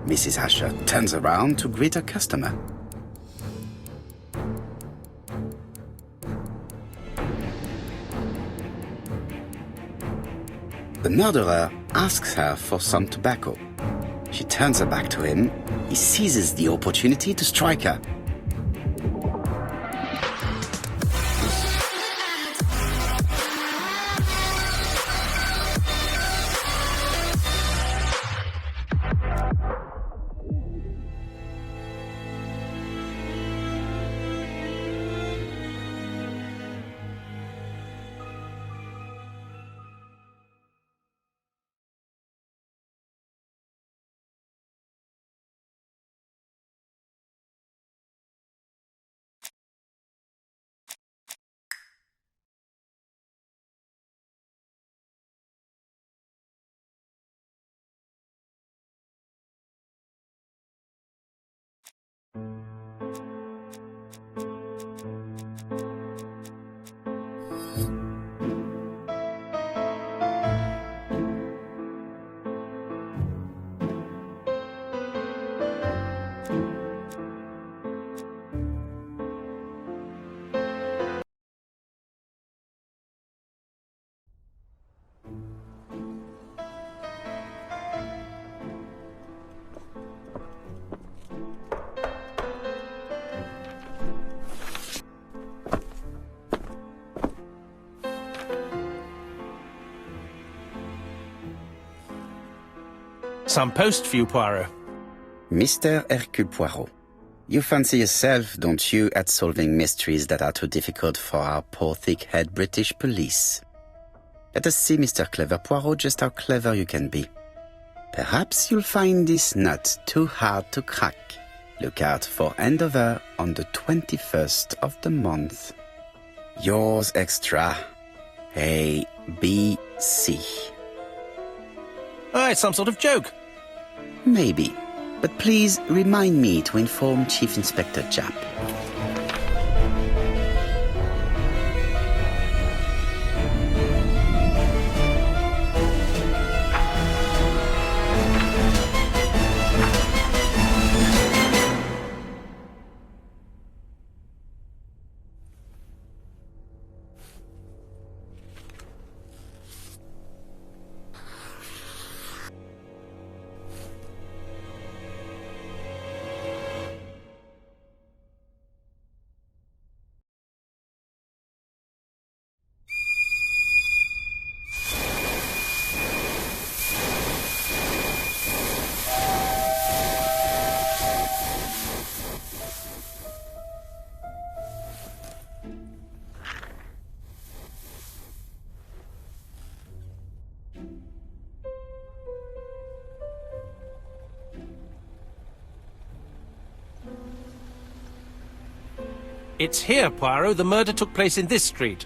Mrs. Asher turns around to greet her customer. The murderer asks her for some tobacco. She turns her back to him. He seizes the opportunity to strike her. Some post for you, Poirot. Mr. Hercule Poirot, you fancy yourself, don't you, at solving mysteries that are too difficult for our poor thick-head British police? Let us see, Mr. Clever Poirot, just how clever you can be. Perhaps you'll find this nut too hard to crack. Look out for handover on the 21st of the month. Yours extra, A, B, C. Oh, it's some sort of joke. Maybe, but please remind me to inform Chief Inspector Japp. It's here, Poirot. The murder took place in this street.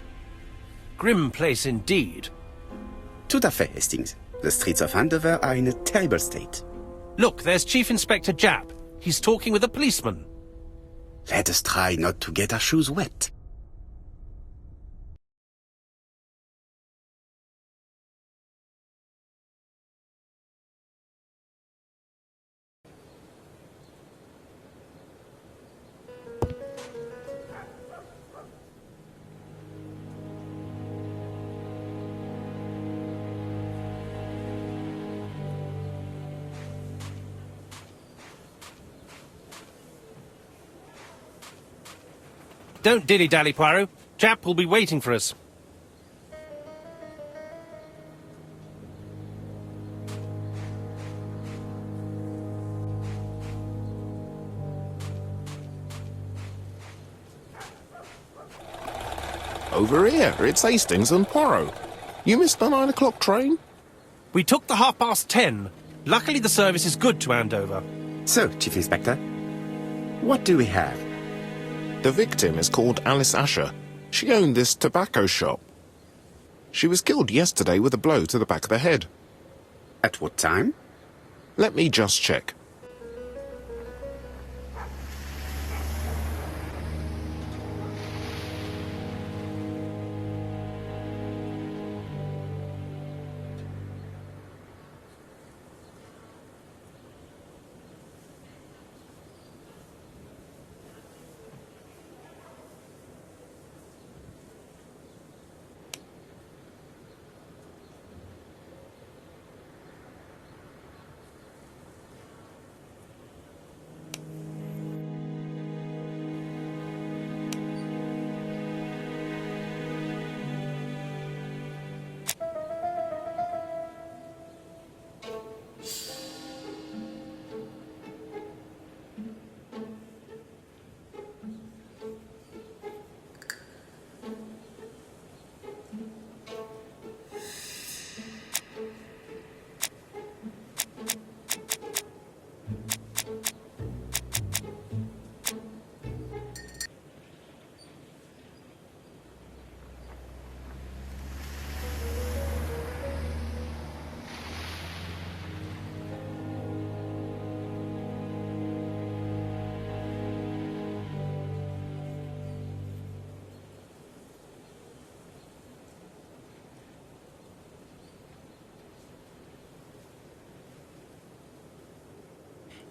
Grim place indeed. Tout à fait, Hastings. The streets of Andover are in a terrible state. Look, there's Chief Inspector Japp. He's talking with a policeman. Let us try not to get our shoes wet. Don't dilly-dally, Poirot. Japp will be waiting for us. Over here, it's Hastings and Poirot. You missed the 9 o'clock train? We took the 10:30. Luckily the service is good to Andover. So, Chief Inspector, what do we have? The victim is called Alice Asher. She owned this tobacco shop. She was killed yesterday with a blow to the back of the head. At what time? Let me just check.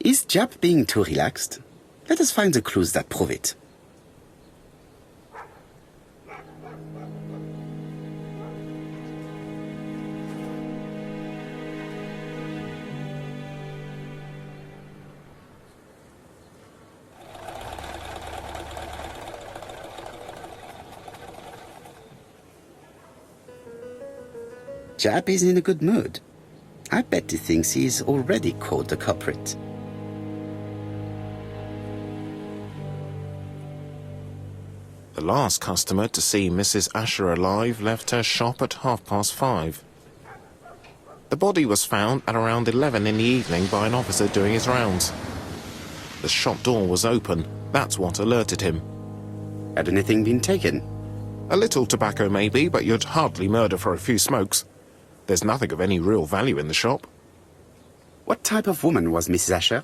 Is Jap being too relaxed? Let us find the clues that prove it. Jap is in a good mood. I bet he thinks he's already caught the culprit. The last customer to see Mrs. Asher alive left her shop at 5:30. The body was found at around 11 in the evening by an officer doing his rounds. The shop door was open. That's what alerted him. Had anything been taken? A little tobacco maybe, but you'd hardly murder for a few smokes. There's nothing of any real value in the shop. What type of woman was Mrs. Asher?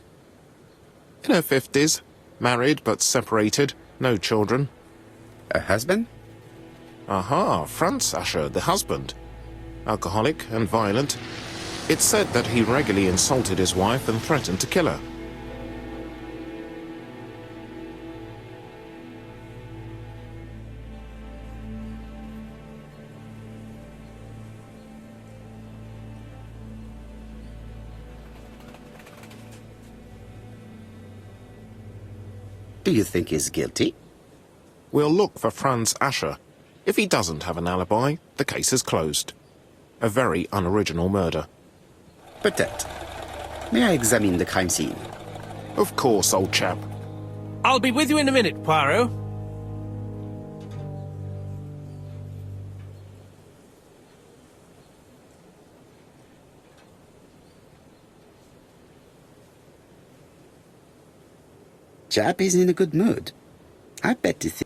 In her 50s, married but separated, no children. Her husband? Aha, Franz Asher, the husband. Alcoholic and violent. It's said that he regularly insulted his wife and threatened to kill her. Do you think he's guilty? We'll look for Franz Asher. If he doesn't have an alibi, the case is closed. A very unoriginal murder. Peut-être. May I examine the crime scene? Of course, old chap. I'll be with you in a minute, Poirot. Jap is in a good mood. I bet he thinks...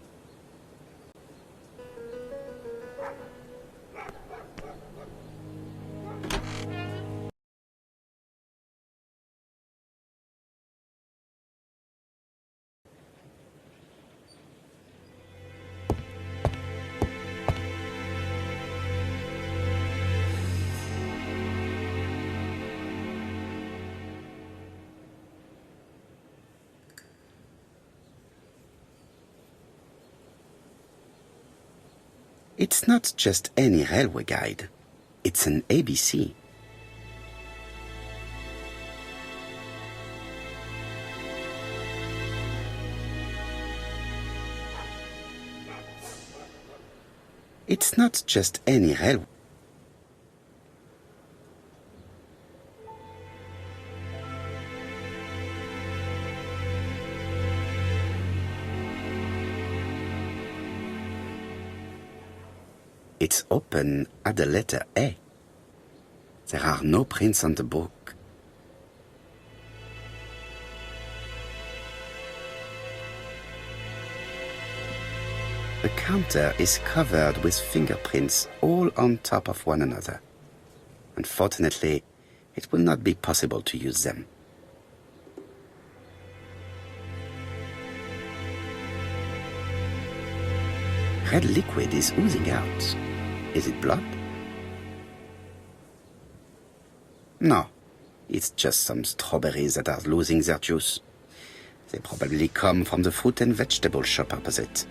It's not just any railway guide. It's an ABC. It's not just any railway. It's open at the letter A. There are no prints on the book. The counter is covered with fingerprints all on top of one another. Unfortunately, it will not be possible to use them. Red liquid is oozing out. Is it blood? No, it's just some strawberries that are losing their juice. They probably come from the fruit and vegetable shop opposite.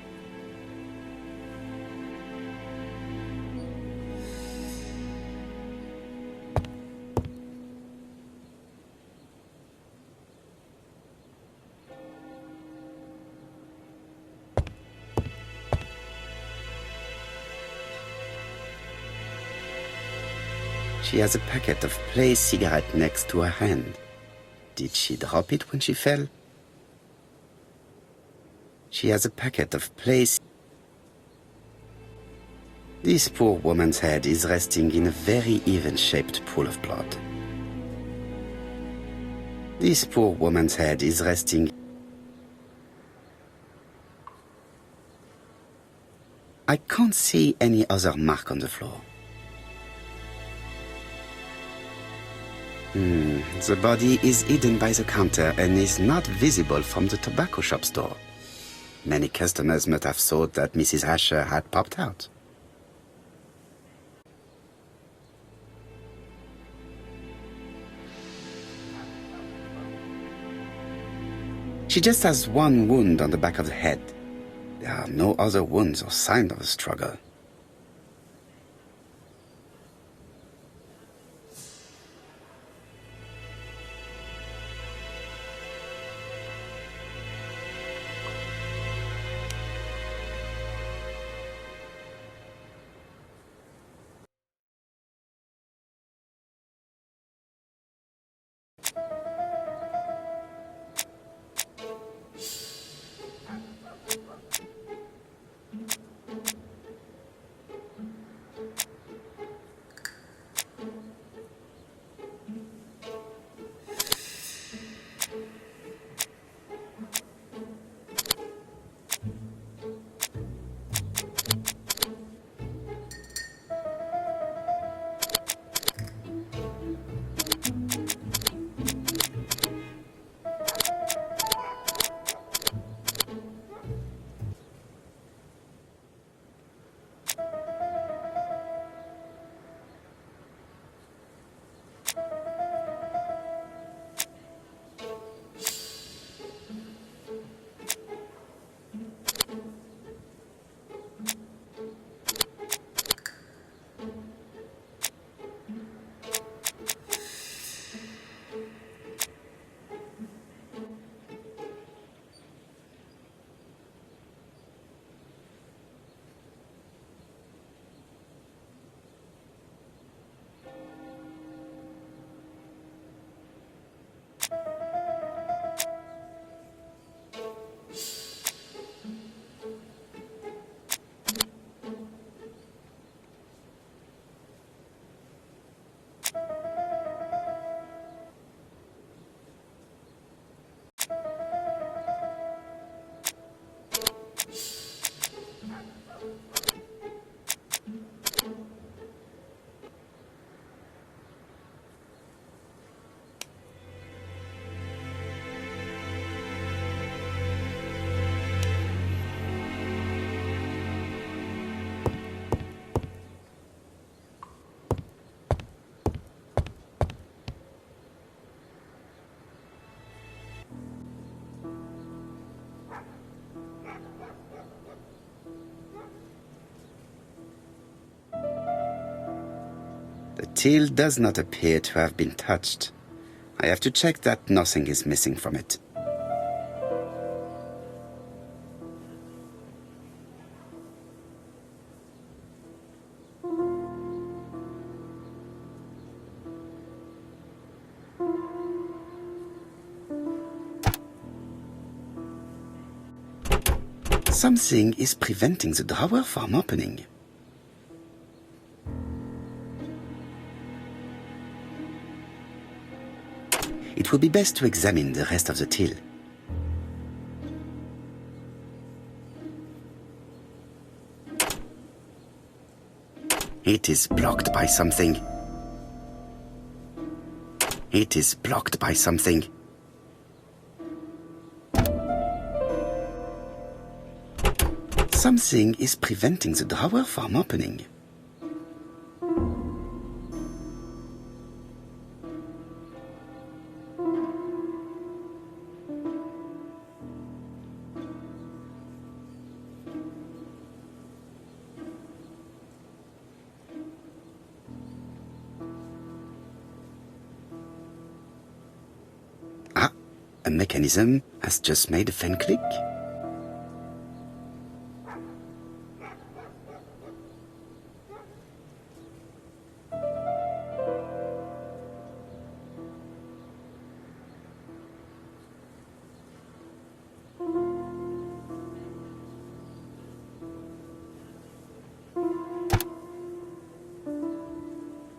She has a packet of Place cigarette next to her hand. Did she drop it when she fell? She has a packet of Place. This poor woman's head is resting in a very even-shaped pool of blood. This poor woman's head is resting. I can't see any other mark on the floor. The body is hidden by the counter and is not visible from the tobacco shop's door. Many customers must have thought that Mrs. Asher had popped out. She just has one wound on the back of the head. There are no other wounds or signs of a struggle. The till does not appear to have been touched. I have to check that nothing is missing from it. Something is preventing the drawer from opening. It would be best to examine the rest of the till. It is blocked by something. It is blocked by something. Something is preventing the drawer from opening. Ah, a mechanism has just made a fan click.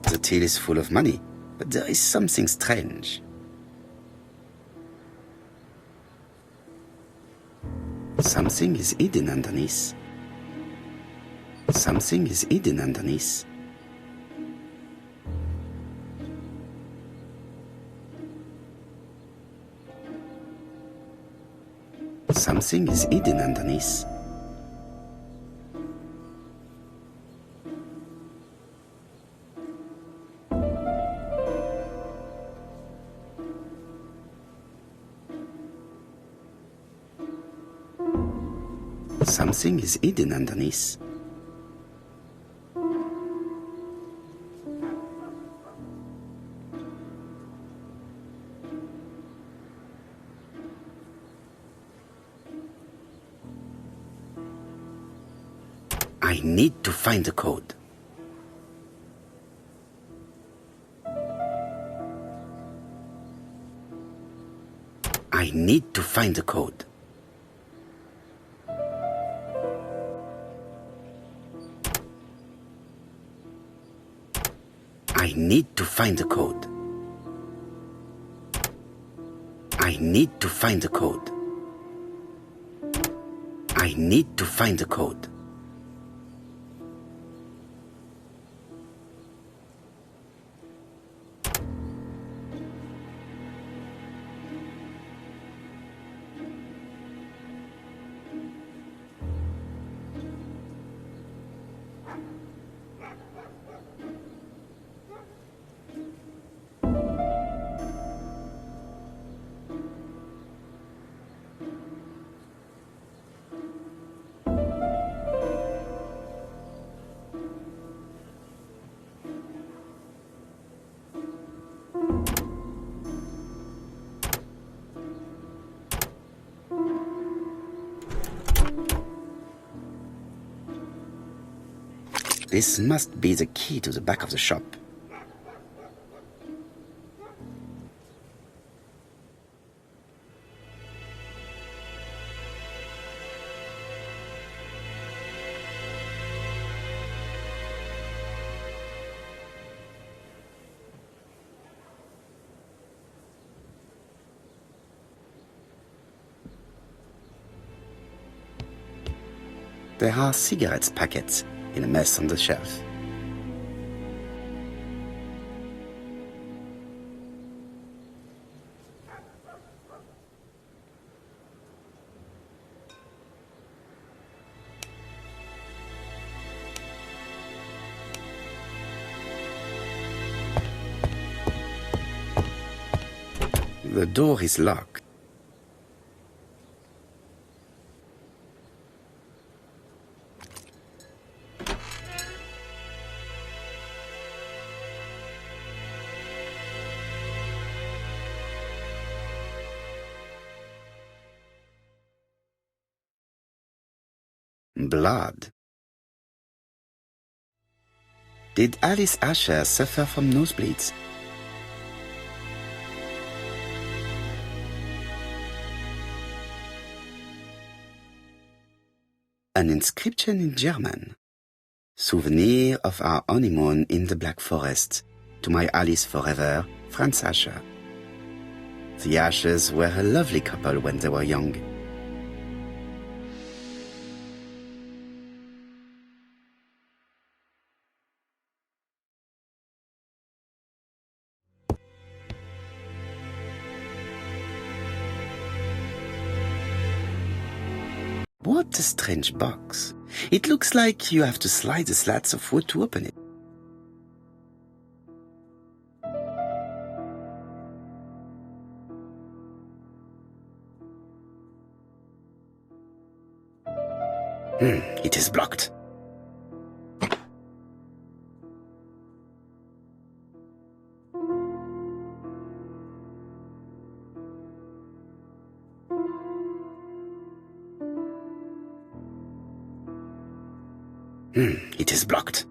The till is full of money, but there is something strange. Something is hidden underneath. Something is hidden underneath. Something is hidden underneath. something is hidden underneath. I need to find the code. I need to find the code. I need to find the code. I need to find the code. I need to find the code. This must be the key to the back of the shop. There are cigarette packets in a mess on the shelf. The door is locked. Blood. Did Alice Asher suffer from nosebleeds? An inscription in German. Souvenir of our honeymoon in the Black Forest. To my Alice forever, Franz Asher. The Ashers were a lovely couple when they were young. What a strange box. It looks like you have to slide the slats of wood to open it. It is blocked. It is blocked.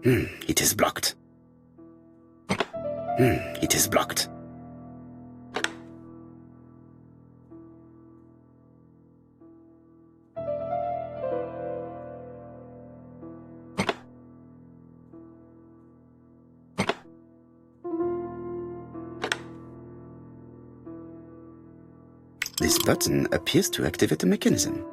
It is blocked. It is blocked. This button appears to activate the mechanism.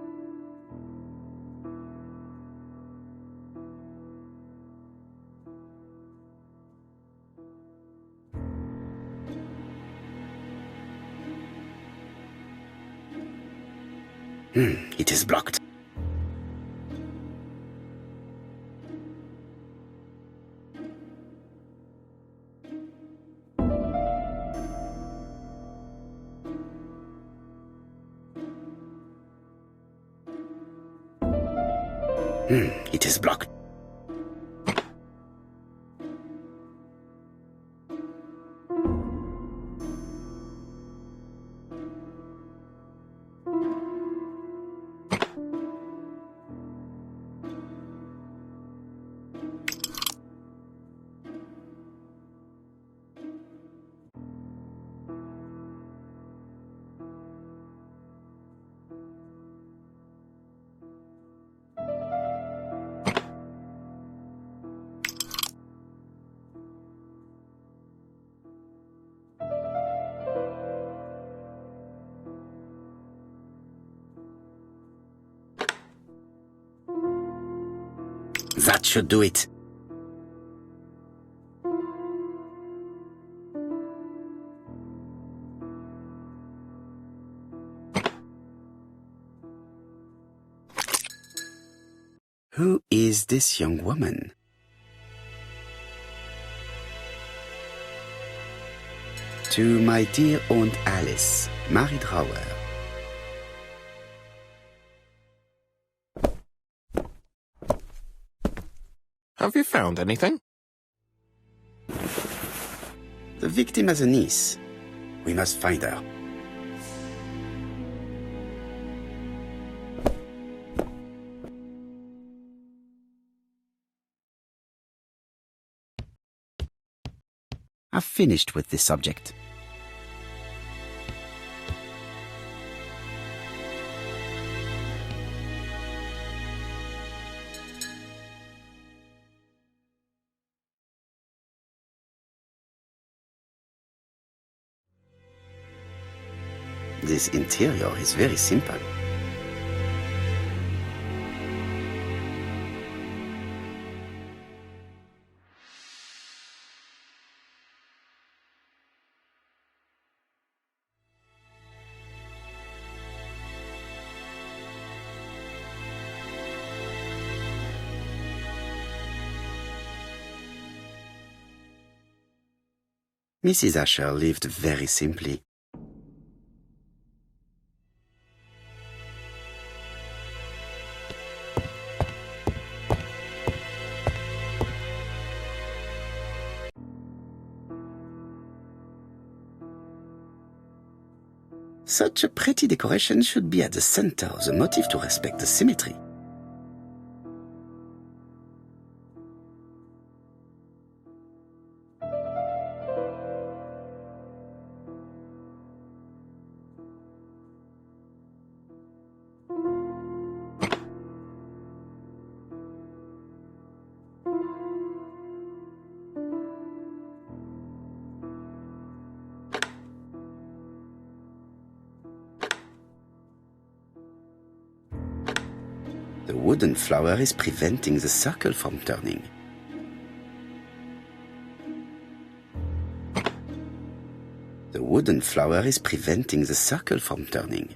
It is blocked. It is blocked. That should do it. Who is this young woman? To my dear Aunt Alice, Mary Drower. Have you found anything? The victim has a niece. We must find her. I've finished with this subject. This interior is very simple. Mrs. Asher lived very simply. Such a pretty decoration should be at the center of the motif to respect the symmetry. The wooden flower is preventing the circle from turning. The wooden flower is preventing the circle from turning.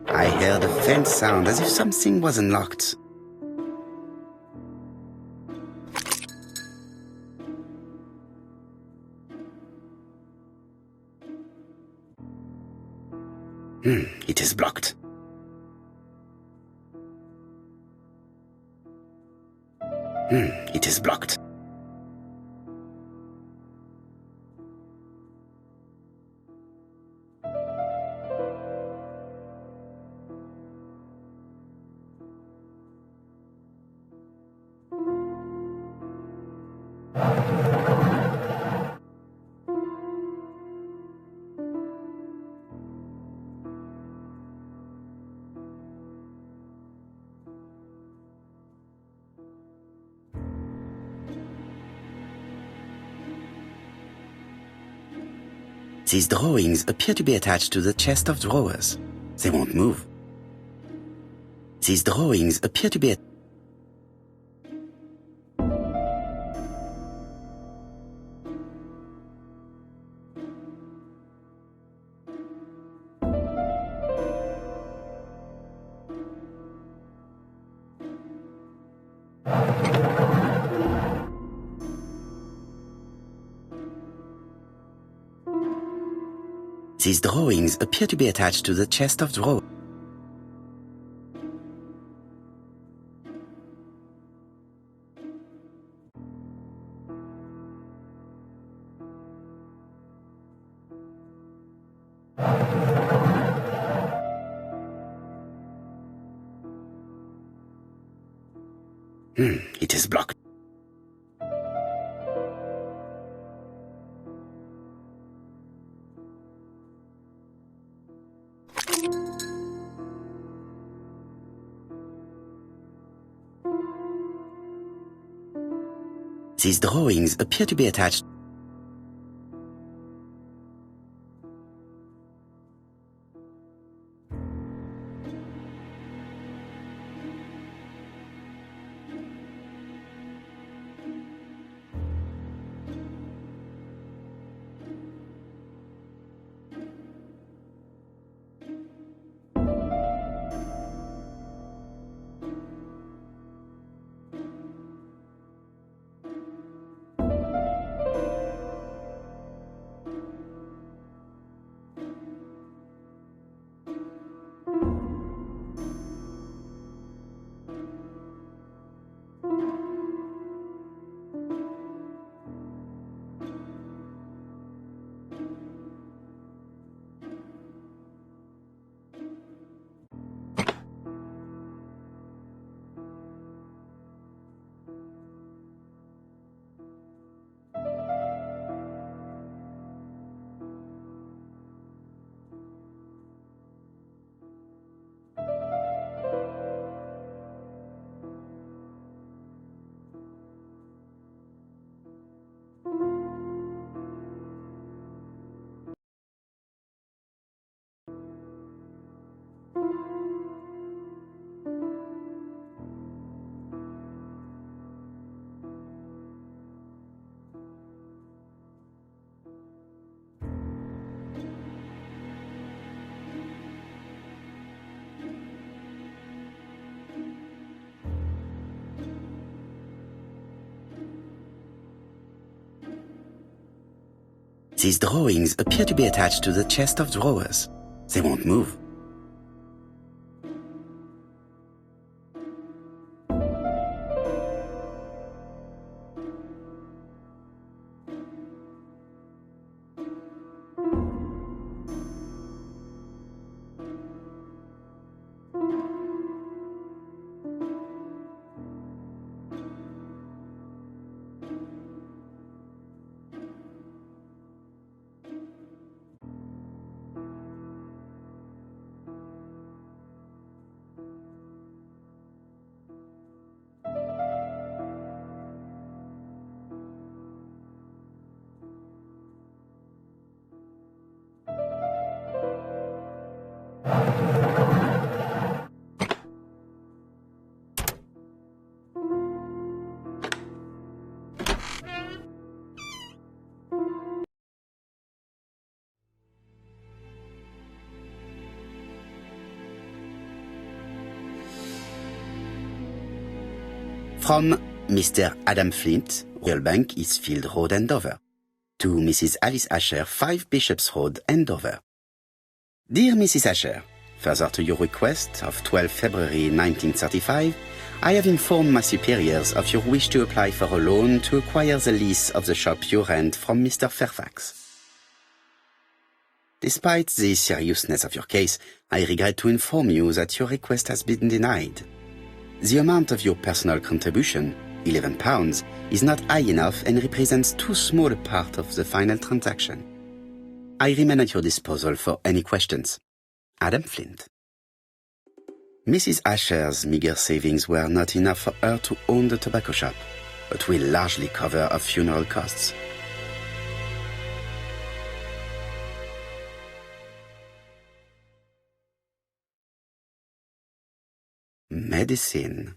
I heard a faint sound as if something was unlocked. It is blocked. It is blocked. These drawings appear to be attached to the chest of drawers. They won't move. These drawings appear to be These drawings appear to be attached to the chest of drawers. It is blocked. These drawings appear to be attached. These drawings appear to be attached to the chest of drawers. They won't move. From Mr. Adam Flint, Royal Bank, Eastfield Road, Andover, to Mrs. Alice Asher, 5 Bishops Road, Andover. Dear Mrs. Asher, Further to your request of 12 February 1935, I have informed my superiors of your wish to apply for a loan to acquire the lease of the shop you rent from Mr. Fairfax. Despite the seriousness of your case, I regret to inform you that your request has been denied. The amount of your personal contribution, £11, is not high enough and represents too small a part of the final transaction. I remain at your disposal for any questions. Adam Flint. Mrs. Asher's meager savings were not enough for her to own the tobacco shop, but will largely cover her funeral costs. Medicine.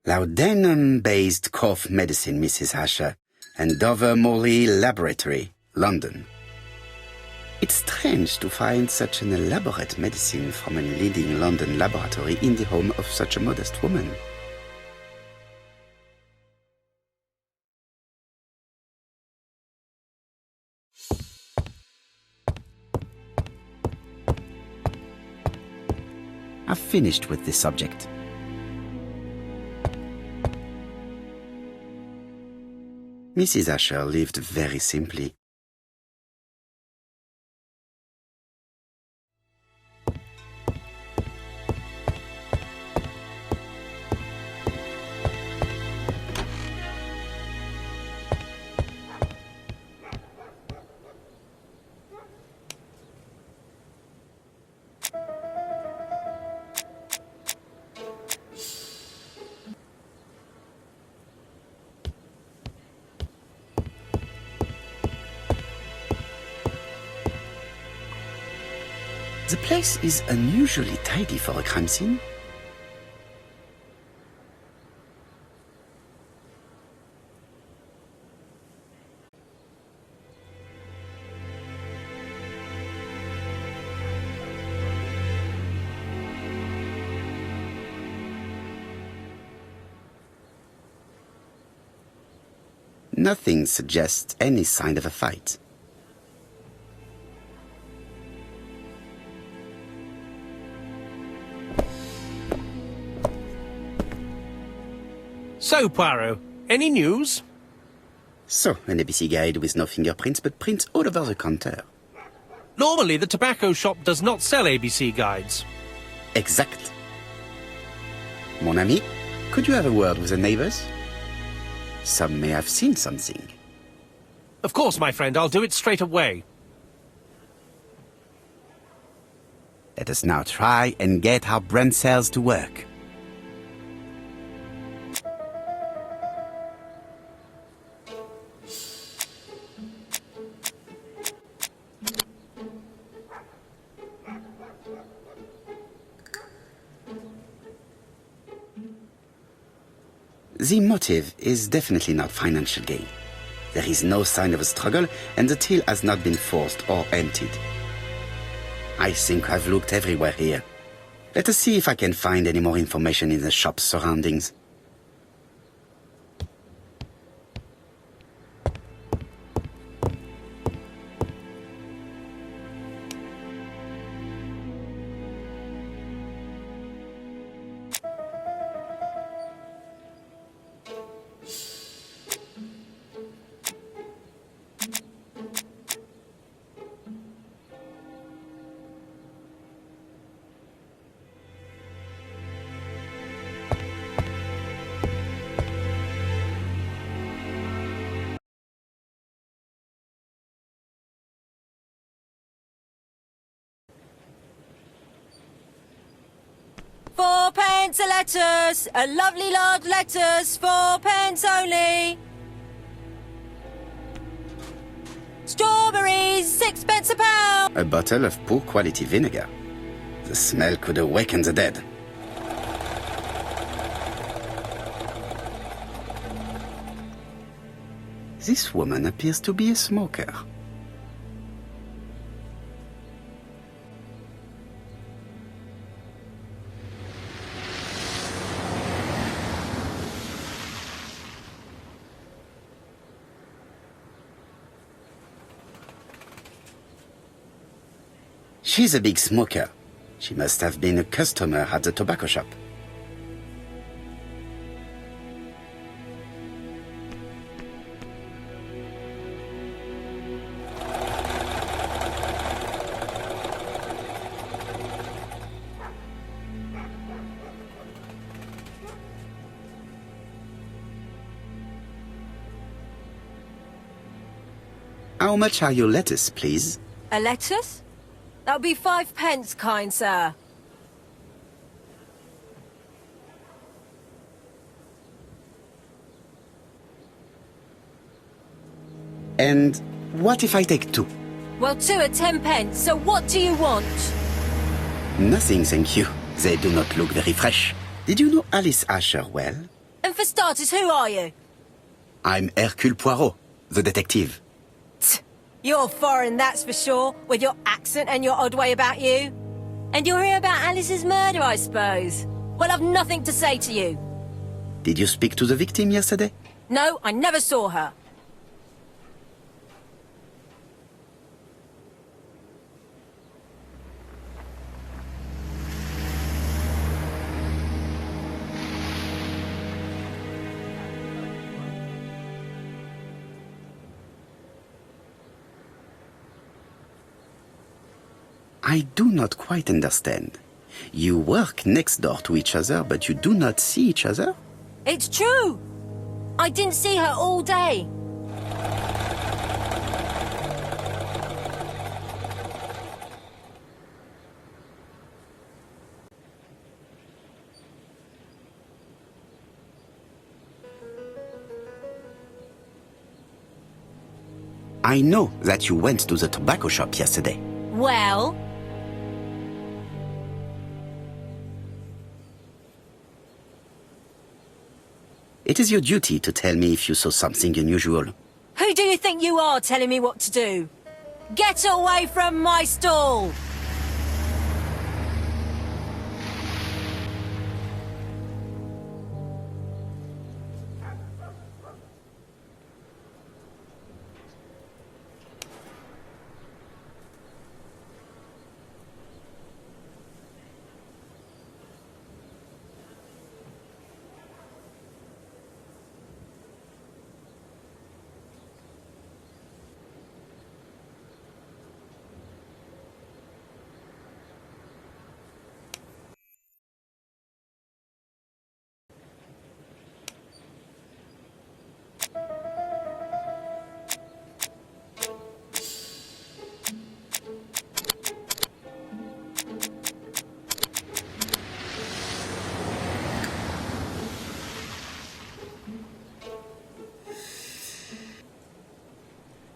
Laudanum-based cough medicine, Mrs. Asher, and Dover Morley Laboratory, London. It's strange to find such an elaborate medicine from a leading London laboratory in the home of such a modest woman. I've finished with this subject. Mrs. Asher lived very simply. The place is unusually tidy for a crime scene. Nothing suggests any sign of a fight. So, Poirot, any news? So, an ABC guide with no fingerprints but prints all over the counter. Normally, the tobacco shop does not sell ABC guides. Exact. Mon ami, could you have a word with the neighbors? Some may have seen something. Of course, my friend, I'll do it straight away. Let us now try and get our brain cells to work. The motive is definitely not financial gain. There is no sign of a struggle, and the till has not been forced or emptied. I think I've looked everywhere here. Let us see if I can find any more information in the shop's surroundings. £4 a lettuce, a lovely large lettuce, 4p only. Strawberries, 6p a pound. A bottle of poor quality vinegar. The smell could awaken the dead. This woman appears to be a smoker. She's a big smoker. She must have been a customer at the tobacco shop. How much are your lettuce, please? A lettuce? That'll be 5 pence, kind sir. And what if I take 2? Well, 2 are 10 pence, so what do you want? Nothing, thank you. They do not look very fresh. Did you know Alice Asher well? And for starters, who are you? I'm Hercule Poirot, the detective. You're foreign, that's for sure, with your accent and your odd way about you. And you're here about Alice's murder, I suppose. Well, I've nothing to say to you. Did you speak to the victim yesterday? No, I never saw her. I do not quite understand. You work next door to each other, but you do not see each other? It's true. I didn't see her all day. I know that you went to the tobacco shop yesterday. Well? It is your duty to tell me if you saw something unusual. Who do you think you are telling me what to do? Get away from my stall!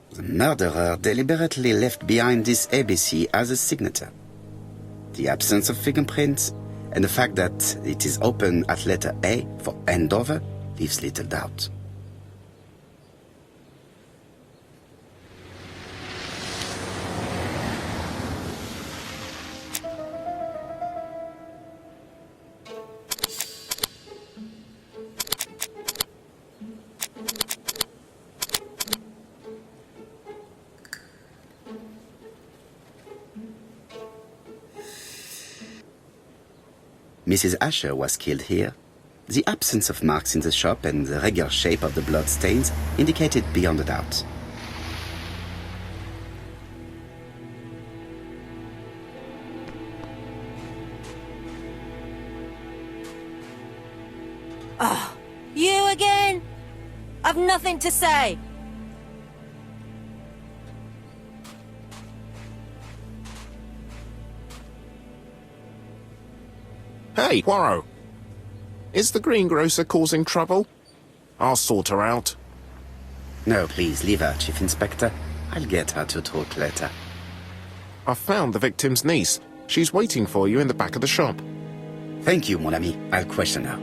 The murderer deliberately left behind this ABC as a signature. The absence of fingerprints and the fact that it is open at letter A for Andover leaves little doubt. Mrs. Asher was killed here. The absence of marks in the shop and the regular shape of the blood stains indicated beyond a doubt. You again? I've nothing to say. Hey, Poirot. Is the greengrocer causing trouble? I'll sort her out. No, please, leave her, Chief Inspector. I'll get her to talk later. I found the victim's niece. She's waiting for you in the back of the shop. Thank you, mon ami. I'll question her.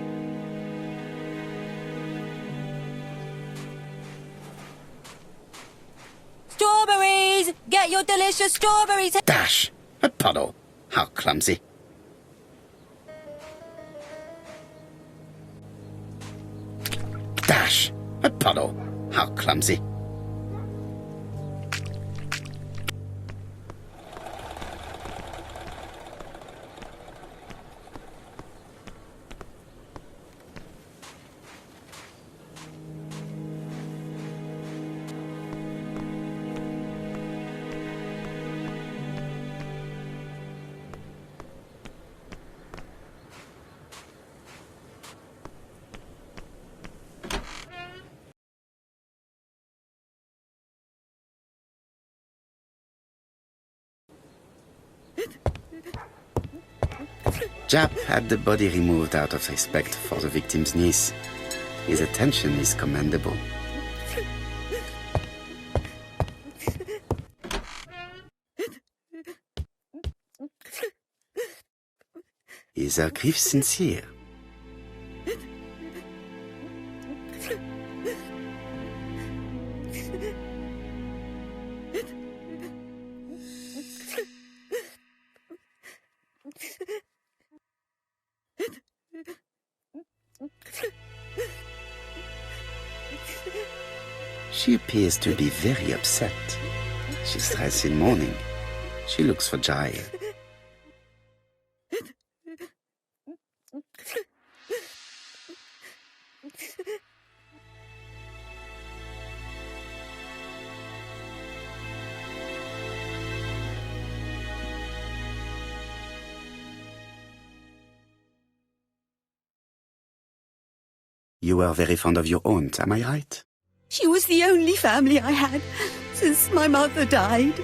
Strawberries! Get your delicious strawberries! Dash! A puddle. How clumsy. Dash! A puddle. How clumsy. Jap had the body removed out of respect for the victim's niece. His attention is commendable. Is her grief sincere? She appears to be very upset. She's dressed in mourning. She looks fragile. You were very fond of your aunt, am I right? She was the only family I had since my mother died.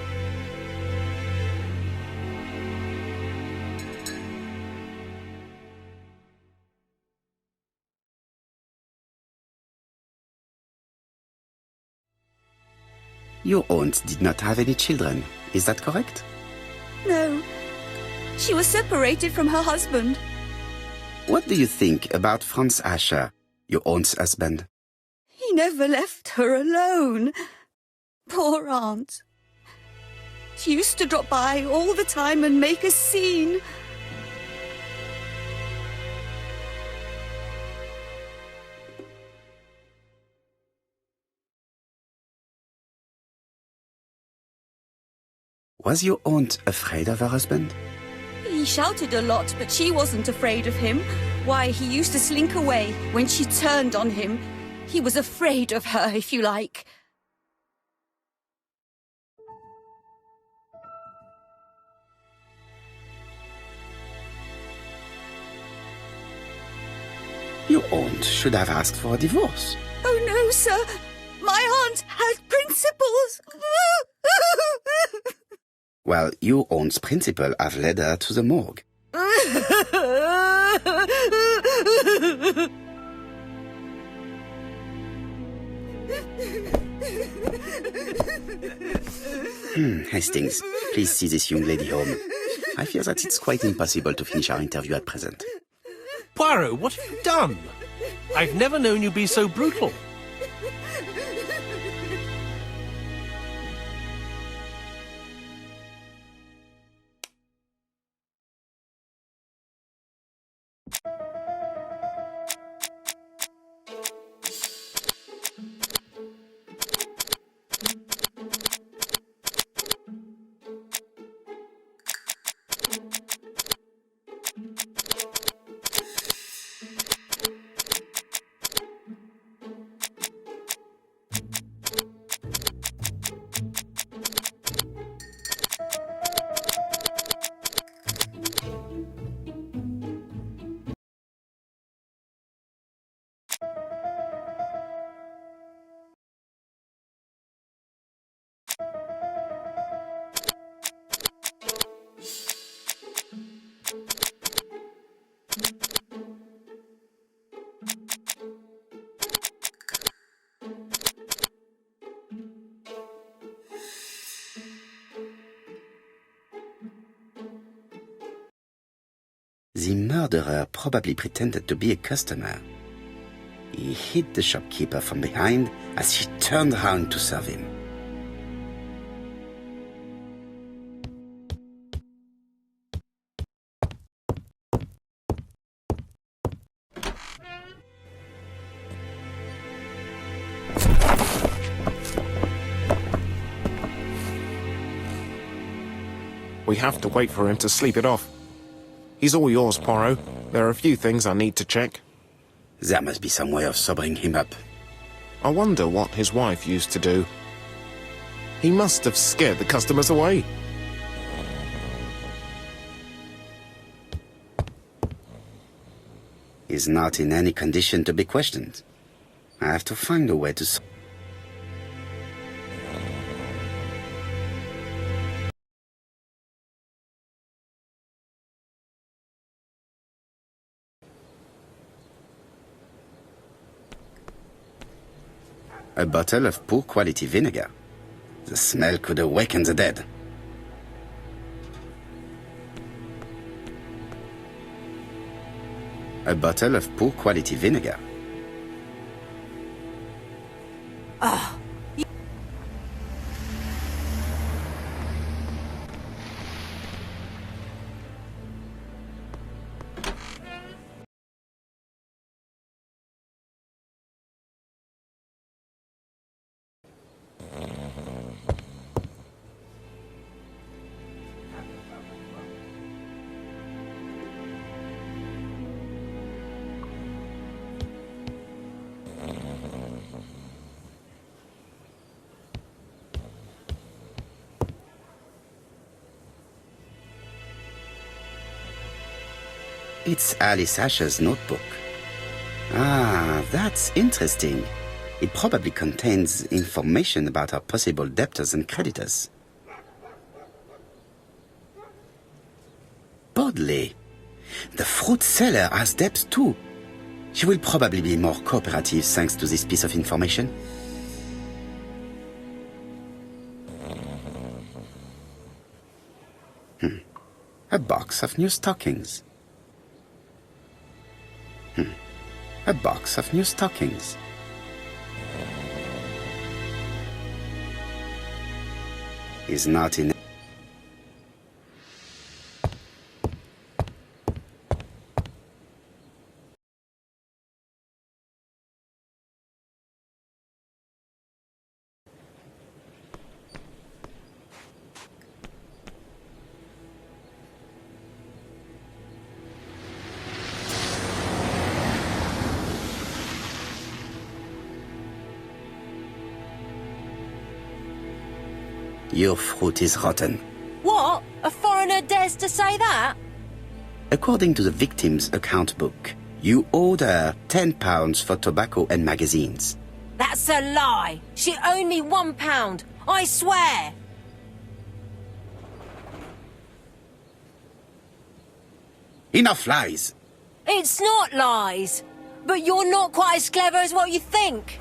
Your aunt did not have any children, is that correct? No, she was separated from her husband. What do you think about Franz Asher, your aunt's husband? He never left her alone. Poor aunt. She used to drop by all the time and make a scene. Was your aunt afraid of her husband? He shouted a lot, but she wasn't afraid of him. Why, he used to slink away when she turned on him. He was afraid of her, if you like. Your aunt should have asked for a divorce. Oh, no, sir. My aunt had principles. Well, your aunt's principal have led her to the morgue. Hastings, please see this young lady home. I fear that it's quite impossible to finish our interview at present. Poirot, what have you done? I've never known you be so brutal. The murderer probably pretended to be a customer. He hit the shopkeeper from behind as she turned around to serve him. We have to wait for him to sleep it off. He's all yours, Poirot. There are a few things I need to check. There must be some way of sobering him up. I wonder what his wife used to do. He must have scared the customers away. He's not in any condition to be questioned. I have to find a way to... A bottle of poor quality vinegar. The smell could awaken the dead. A bottle of poor quality vinegar. Oh. It's Alice Asher's notebook. Ah, that's interesting. It probably contains information about our possible debtors and creditors. Bodley. The fruit seller has debts too. She will probably be more cooperative thanks to this piece of information. A box of new stockings. A box of new stockings. Is not in. Your fruit is rotten. What? A foreigner dares to say that? According to the victim's account book, you owed her £10 for tobacco and magazines. That's a lie. She owed me £1. I swear. Enough lies! It's not lies. But you're not quite as clever as what you think.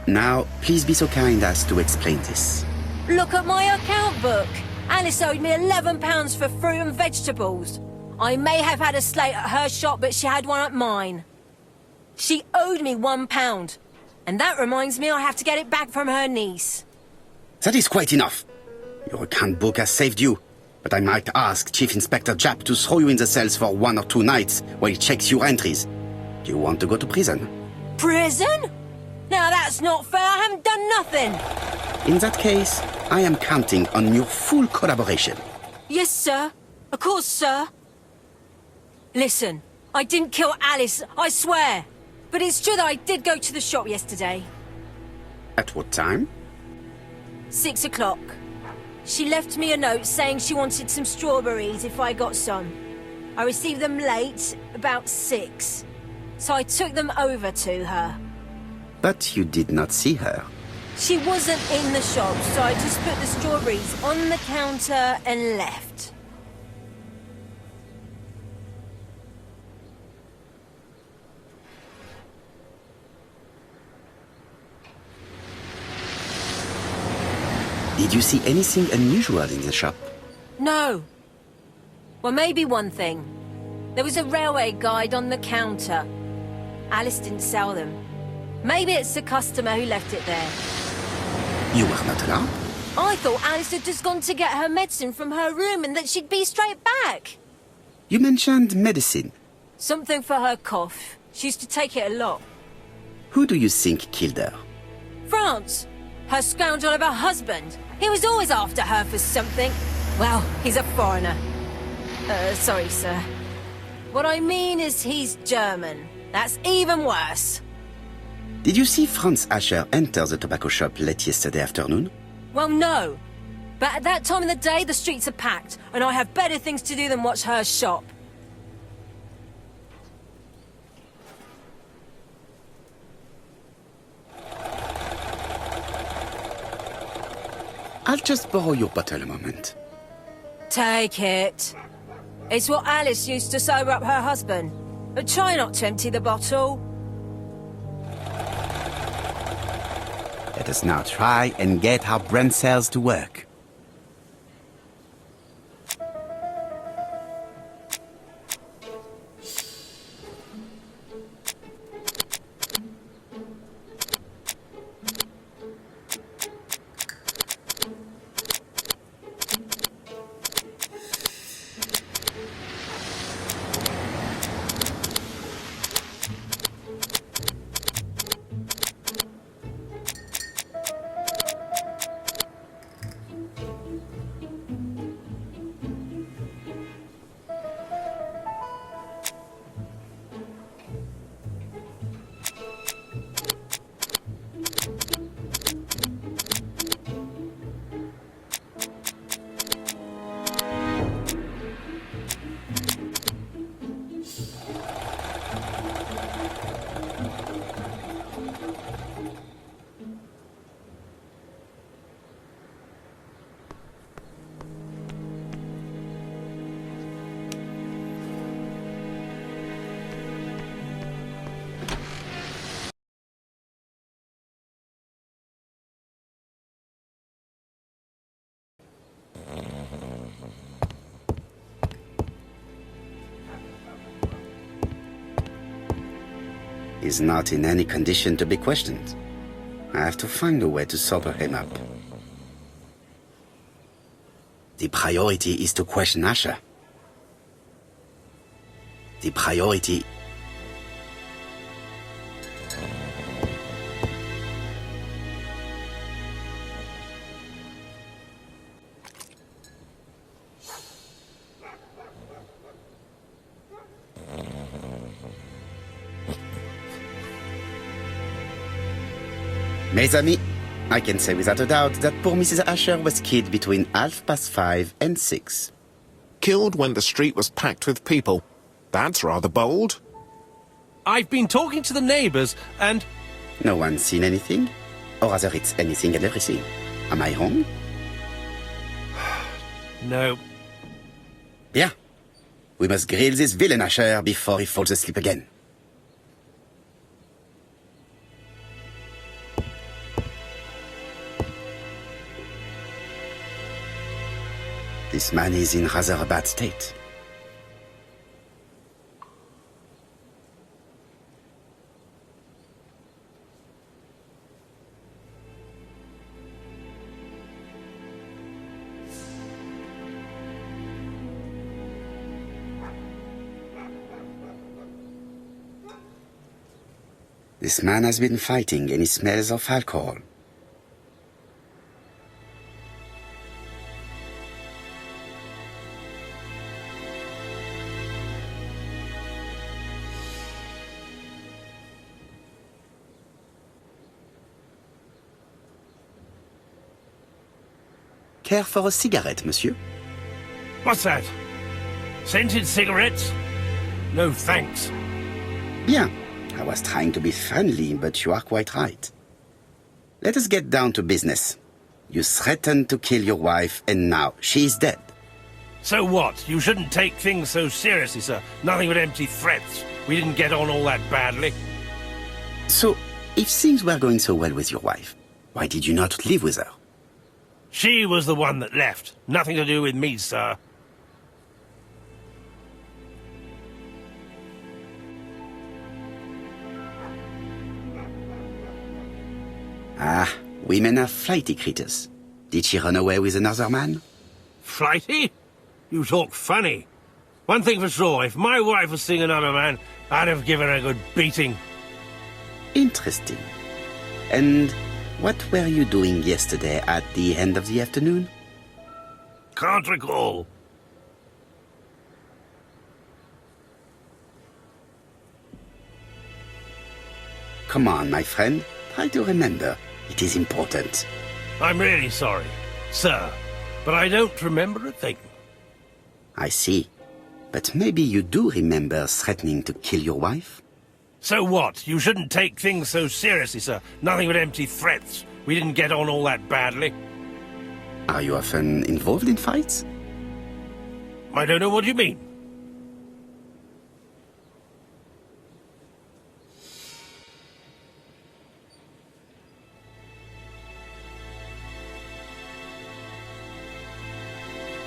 Now, please be so kind as to explain this. Look at my account book. Alice owed me £11 for fruit and vegetables. I may have had a slate at her shop, but she had one at mine. She owed me £1. And that reminds me I have to get it back from her niece. That is quite enough. Your account book has saved you, but I might ask Chief Inspector Japp to throw you in the cells for 1 or 2 nights while he checks your entries. Do you want to go to prison? Prison? Now that's not fair. I haven't done nothing. In that case, I am counting on your full collaboration. Yes, sir. Of course, sir. Listen, I didn't kill Alice, I swear. But it's true that I did go to the shop yesterday. At what time? 6 o'clock. She left me a note saying she wanted some strawberries if I got some. I received them late, about 6. So I took them over to her. But you did not see her. She wasn't in the shop, so I just put the strawberries on the counter and left. Did you see anything unusual in the shop? No. Well, maybe one thing. There was a railway guide on the counter. Alice didn't sell them. Maybe it's the customer who left it there. You were not allowed? I thought Alice had just gone to get her medicine from her room and that she'd be straight back. You mentioned medicine. Something for her cough. She used to take it a lot. Who do you think killed her? France. Her scoundrel of a husband. He was always after her for something. Well, he's a foreigner. Sorry, sir. What I mean is he's German. That's even worse. Did you see Franz Asher enter the tobacco shop late yesterday afternoon? Well, no. But at that time of the day, the streets are packed, and I have better things to do than watch her shop. I'll just borrow your bottle a moment. Take it. It's what Alice used to sober up her husband. But try not to empty the bottle. Let us now try and get our brain cells to work. He's not in any condition to be questioned. I have to find a way to sober him up. The priority is to question Asher. The priority... Mes amis, I can say without a doubt that poor Mrs. Asher was killed between 5:30 and 6. Killed when the street was packed with people. That's rather bold. I've been talking to the neighbours, and... No one's seen anything? Or rather, it's anything and everything. Am I wrong? No. Bien. We must grill this villain Asher before he falls asleep again. This man is in rather a bad state. This man has been fighting and he smells of alcohol. Care for a cigarette, monsieur? What's that? Scented cigarettes? No, thanks. Bien. I was trying to be friendly, but you are quite right. Let us get down to business. You threatened to kill your wife, and now she is dead. So what? You shouldn't take things so seriously, sir. Nothing but empty threats. We didn't get on all that badly. So, if things were going so well with your wife, why did you not live with her? She was the one that left. Nothing to do with me, sir. Ah, women are flighty creatures. Did she run away with another man? Flighty? You talk funny. One thing for sure, if my wife was seeing another man, I'd have given her a good beating. Interesting. And what were you doing yesterday at the end of the afternoon? Can't recall. Come on, my friend. Try to remember. It is important. I'm really sorry, sir, but I don't remember a thing. I see. But maybe you do remember threatening to kill your wife? So what? You shouldn't take things so seriously, sir. Nothing but empty threats. We didn't get on all that badly. Are you often involved in fights? I don't know what you mean.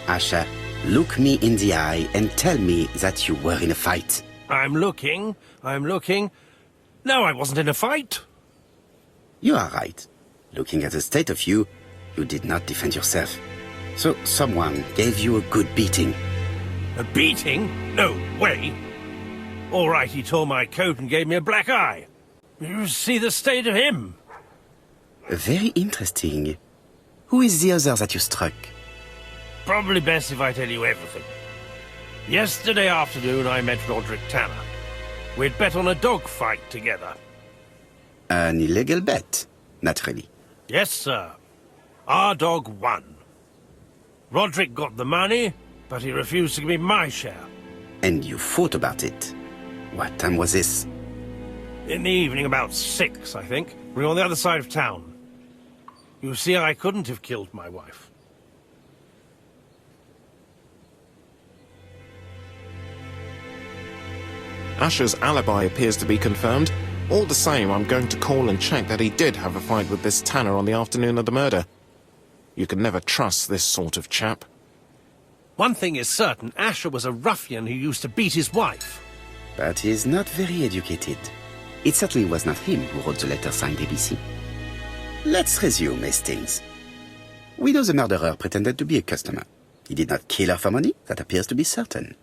Asher, look me in the eye and tell me that you were in a fight. I'm looking. No, I wasn't in a fight. You are right. Looking at the state of you, you did not defend yourself. So someone gave you a good beating. A beating? No way. All right, he tore my coat and gave me a black eye. You see the state of him? Very interesting. Who is the other that you struck? Probably best if I tell you everything. Yesterday afternoon, I met Roderick Tanner. We'd bet on a dog fight together. An illegal bet, naturally. Yes, sir. Our dog won. Roderick got the money, but he refused to give me my share. And you fought about it. What time was this? In the evening, about 6, I think. We were on the other side of town. You see, I couldn't have killed my wife. Asher's alibi appears to be confirmed. All the same, I'm going to call and check that he did have a fight with this Tanner on the afternoon of the murder. You can never trust this sort of chap. One thing is certain, Asher was a ruffian who used to beat his wife. But he is not very educated. It certainly was not him who wrote the letter signed ABC. Let's resume, Hastings. We know the murderer pretended to be a customer. He did not kill her for money, that appears to be certain.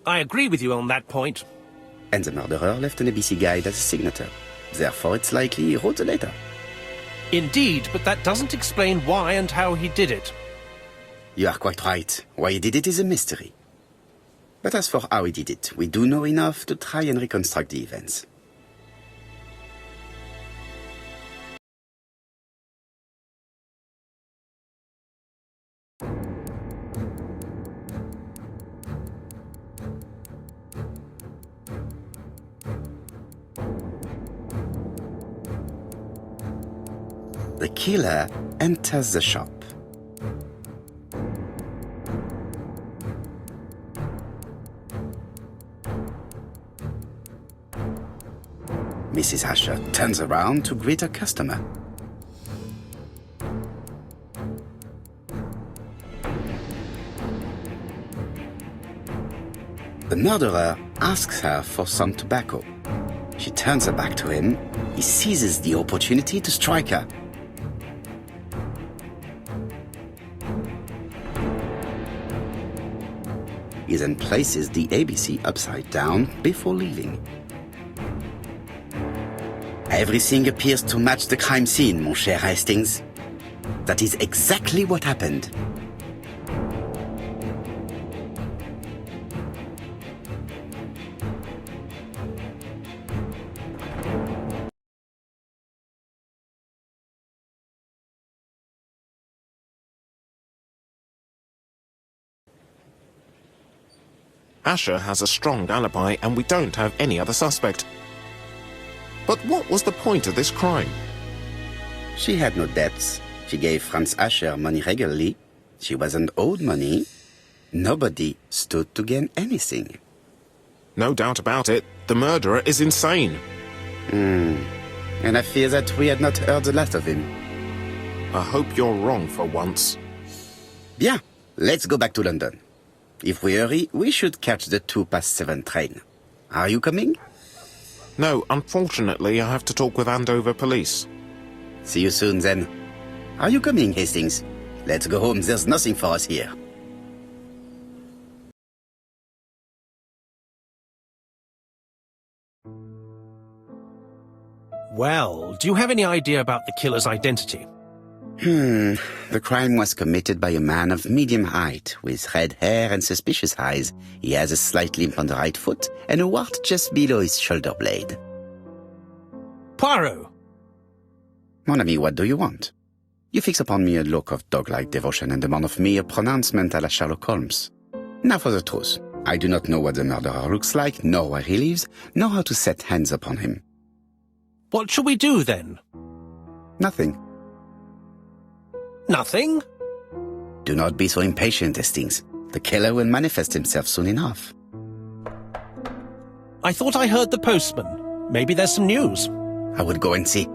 I agree with you on that point. And the murderer left an ABC guide as a signature. Therefore, it's likely he wrote the letter. Indeed, but that doesn't explain why and how he did it. You are quite right. Why he did it is a mystery. But as for how he did it, we do know enough to try and reconstruct the events. The killer enters the shop. Mrs. Asher turns around to greet her customer. The murderer asks her for some tobacco. She turns her back to him. He seizes the opportunity to strike her. He then places the ABC upside down before leaving. Everything appears to match the crime scene, mon cher Hastings. That is exactly what happened. Asher has a strong alibi and we don't have any other suspect. But what was the point of this crime? She had no debts. She gave Franz Asher money regularly. She wasn't owed money. Nobody stood to gain anything. No doubt about it, the murderer is insane. And I fear that we had not heard the last of him. I hope you're wrong for once. Bien, let's go back to London. If we hurry, we should catch the 7:02 train. Are you coming? No, unfortunately, I have to talk with Andover Police. See you soon, then. Are you coming, Hastings? Let's go home. There's nothing for us here. Well, do you have any idea about the killer's identity? The crime was committed by a man of medium height, with red hair and suspicious eyes. He has a slight limp on the right foot and a wart just below his shoulder blade. Poirot! Mon ami, what do you want? You fix upon me a look of dog-like devotion and demand of me a pronouncement à la Sherlock Holmes. Now for the truth. I do not know what the murderer looks like, nor where he lives, nor how to set hands upon him. What shall we do, then? Nothing. Nothing? Do not be so impatient, Hastings. The killer will manifest himself soon enough. I thought I heard the postman. Maybe there's some news. I will go and see.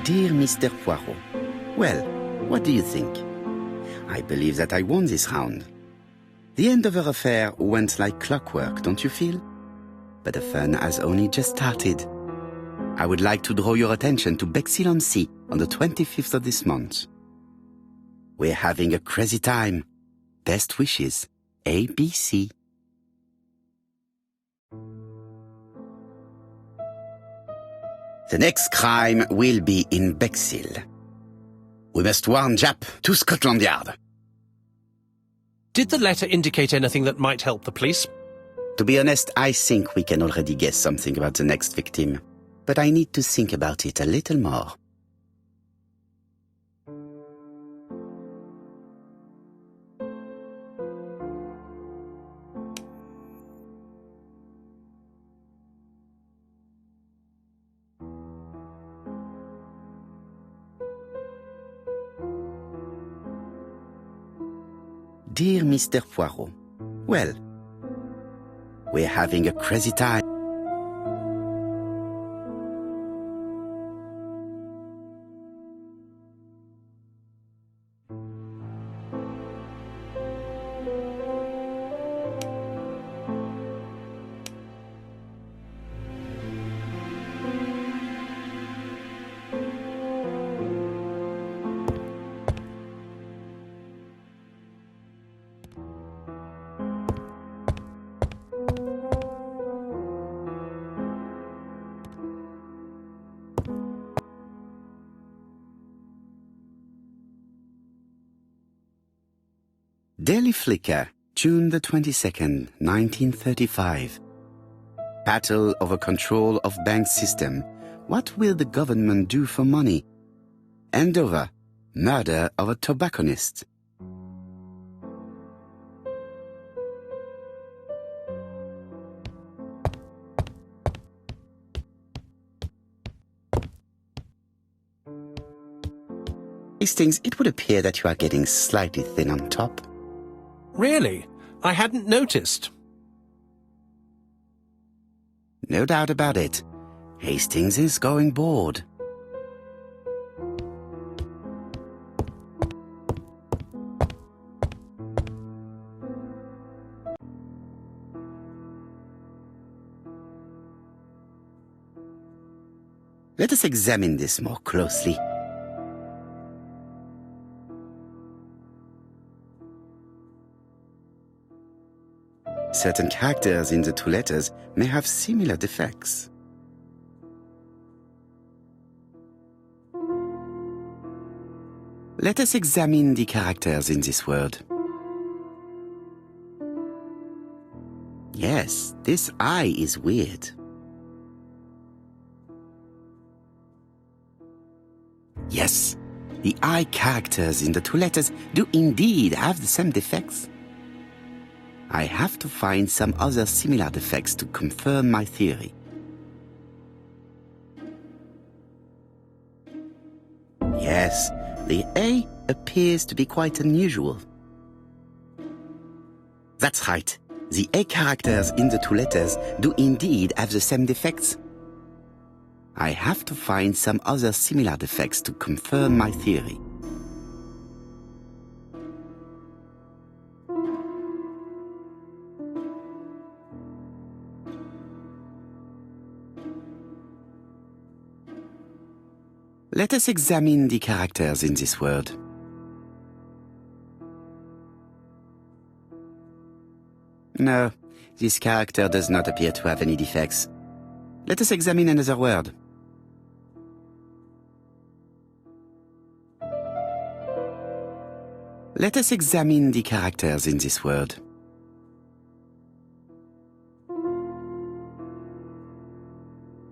Dear Mr. Poirot, well, what do you think? I believe that I won this round. The end of our affair went like clockwork, don't you feel? But the fun has only just started. I would like to draw your attention to Bexhill-on-Sea on the 25th of this month. We're having a crazy time. Best wishes, ABC. The next crime will be in Bexhill. We must warn Jap to Scotland Yard. Did the letter indicate anything that might help the police? To be honest, I think we can already guess something about the next victim. But I need to think about it a little more. Dear Mr. Poirot, well, we're having a crazy time. Daily Flicker, June the 22nd, 1935. Battle over control of bank system. What will the government do for money? Andover, murder of a tobacconist. Hastings, it would appear that you are getting slightly thin on top. Really? I hadn't noticed. No doubt about it. Hastings is going bored. Let us examine this more closely. Certain characters in the two letters may have similar defects. Let us examine the characters in this word. Yes, this I is weird. Yes, the I characters in the two letters do indeed have the same defects. I have to find some other similar defects to confirm my theory. Yes, the A appears to be quite unusual. That's right. The A characters in the two letters do indeed have the same defects. I have to find some other similar defects to confirm my theory. Let us examine the characters in this word. No, this character does not appear to have any defects. Let us examine another word. Let us examine the characters in this word.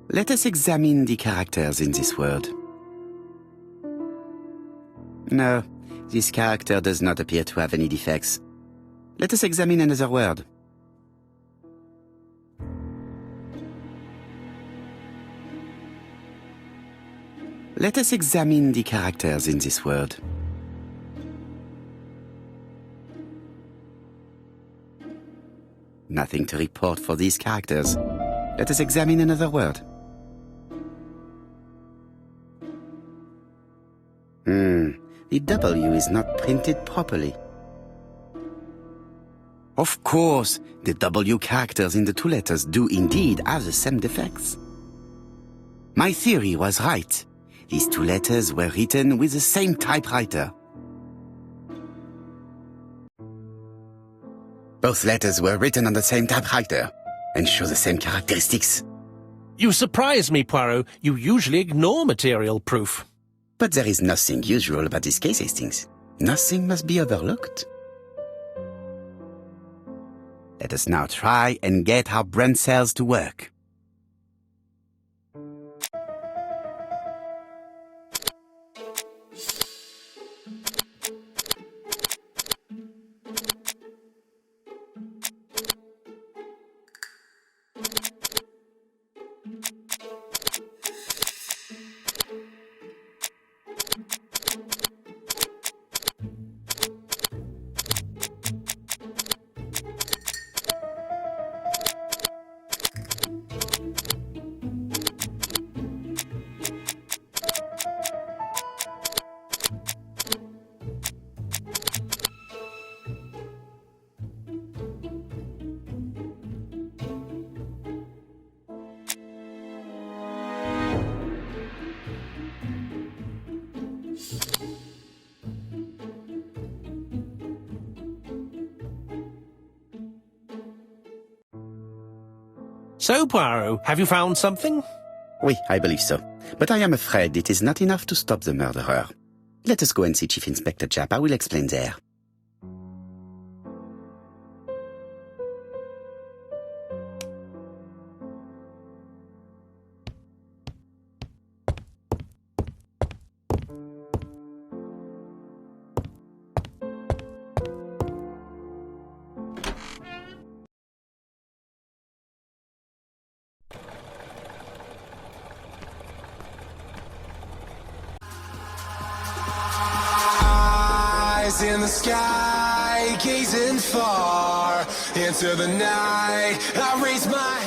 Let us examine the characters in this word. No, this character does not appear to have any defects. Let us examine another word. Let us examine the characters in this word. Nothing to report for these characters. Let us examine another word. The W is not printed properly. Of course, the W characters in the two letters do indeed have the same defects. My theory was right. These two letters were written with the same typewriter. Both letters were written on the same typewriter and show the same characteristics. You surprise me, Poirot. You usually ignore material proof. But there is nothing usual about this case, Hastings. Nothing must be overlooked. Let us now try and get our brain cells to work. So, Poirot, have you found something? Oui, I believe so. But I am afraid it is not enough to stop the murderer. Let us go and see Chief Inspector Japp. I will explain there. In the sky, gazing far into the night, I raise my